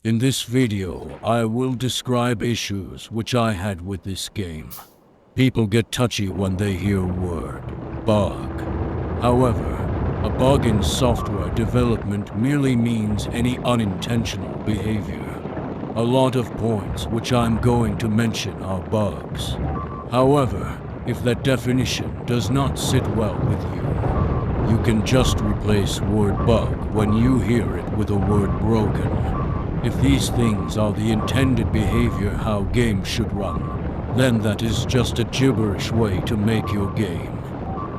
In this video, I will describe issues which I had with this game. People get touchy when they hear word bug. However, a bug in software development merely means any unintentional behavior. A lot of points which I'm going to mention are bugs. However, if that definition does not sit well with you, you can just replace word bug when you hear it with the word broken. If these things are the intended behavior how games should run, then that is just a gibberish way to make your game.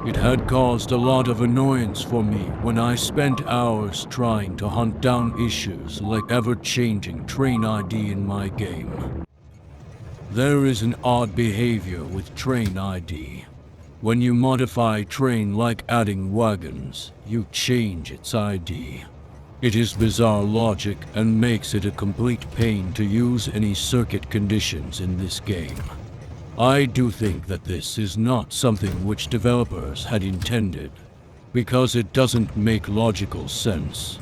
It had caused a lot of annoyance for me when I spent hours trying to hunt down issues like ever-changing train ID in my game. There is an odd behavior with train ID. When you modify train like adding wagons, you change its ID. It is bizarre logic and makes it a complete pain to use any circuit conditions in this game. I do think that this is not something which developers had intended, because it doesn't make logical sense.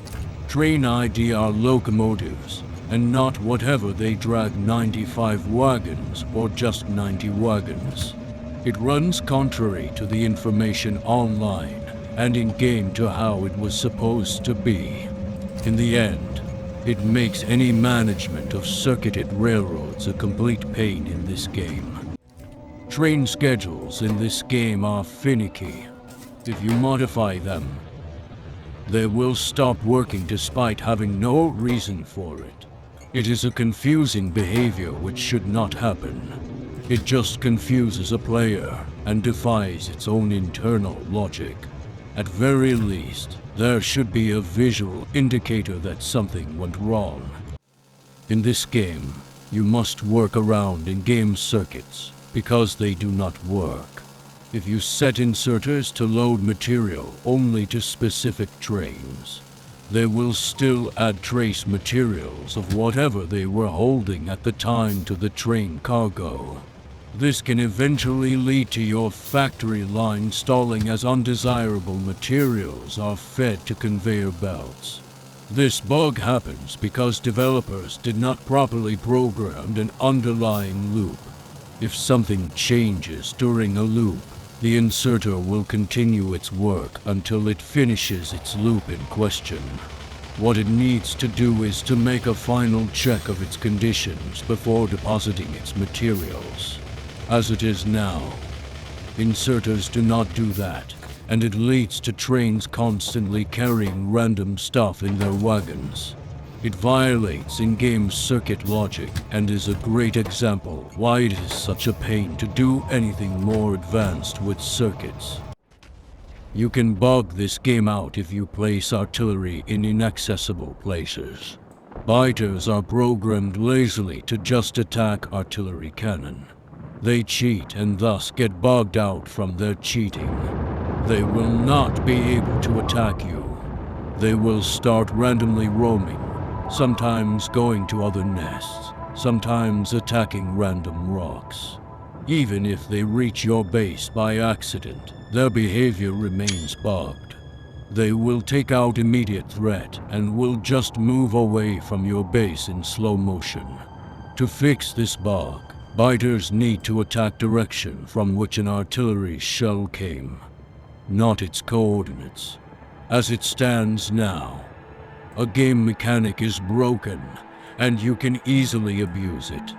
Train ID are locomotives, and not whatever they drag 95 wagons or just 90 wagons. It runs contrary to the information online and in-game to how it was supposed to be. In the end, it makes any management of circuited railroads a complete pain in this game. Train schedules in this game are finicky. If you modify them, they will stop working despite having no reason for it. It is a confusing behavior which should not happen. It just confuses a player and defies its own internal logic. At very least, there should be a visual indicator that something went wrong. In this game, you must work around in-game circuits because they do not work. If you set inserters to load material only to specific trains, they will still add trace materials of whatever they were holding at the time to the train cargo. This can eventually lead to your factory line stalling as undesirable materials are fed to conveyor belts. This bug happens because developers did not properly program an underlying loop. If something changes during a loop, the inserter will continue its work until it finishes its loop in question. What it needs to do is to make a final check of its conditions before depositing its materials. As it is now, inserters do not do that, and it leads to trains constantly carrying random stuff in their wagons. It violates in-game circuit logic and is a great example why it is such a pain to do anything more advanced with circuits. You can bug this game out if you place artillery in inaccessible places. Biters are programmed lazily to just attack artillery cannon. They cheat and thus get bugged out from their cheating. They will not be able to attack you. They will start randomly roaming, sometimes going to other nests, sometimes attacking random rocks. Even if they reach your base by accident, their behavior remains bugged. They will take out immediate threat and will just move away from your base in slow motion. To fix this bug, biters need to attack direction from which an artillery shell came, not its coordinates. As it stands now, a game mechanic is broken, and you can easily abuse it.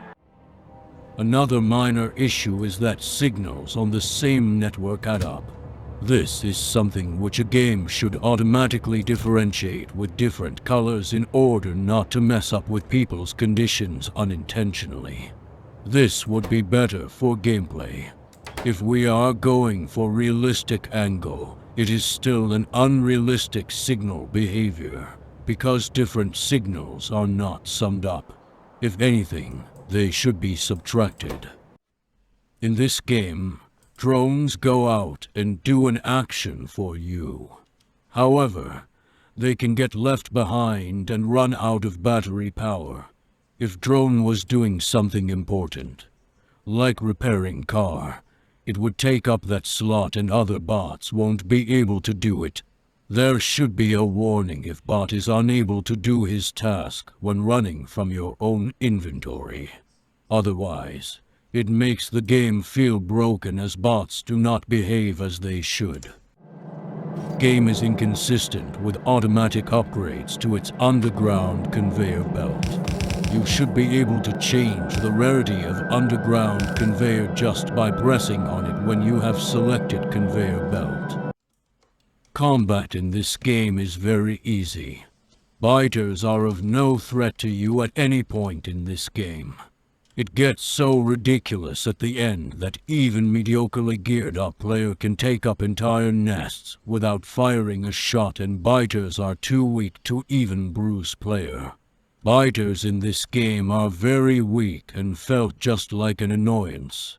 Another minor issue is that signals on the same network add up. This is something which a game should automatically differentiate with different colors in order not to mess up with people's conditions unintentionally. This would be better for gameplay. If we are going for realistic angle, it is still an unrealistic signal behavior, because different signals are not summed up. If anything, they should be subtracted. In this game, drones go out and do an action for you. However, they can get left behind and run out of battery power. If drone was doing something important, like repairing car, it would take up that slot and other bots won't be able to do it. There should be a warning if bot is unable to do his task when running from your own inventory. Otherwise, it makes the game feel broken as bots do not behave as they should. Game is inconsistent with automatic upgrades to its underground conveyor belt. You should be able to change the rarity of underground conveyor just by pressing on it when you have selected conveyor belt. Combat in this game is very easy. Biters are of no threat to you at any point in this game. It gets so ridiculous at the end that even mediocrely geared up player can take up entire nests without firing a shot, and biters are too weak to even bruise player. Biters in this game are very weak and felt just like an annoyance.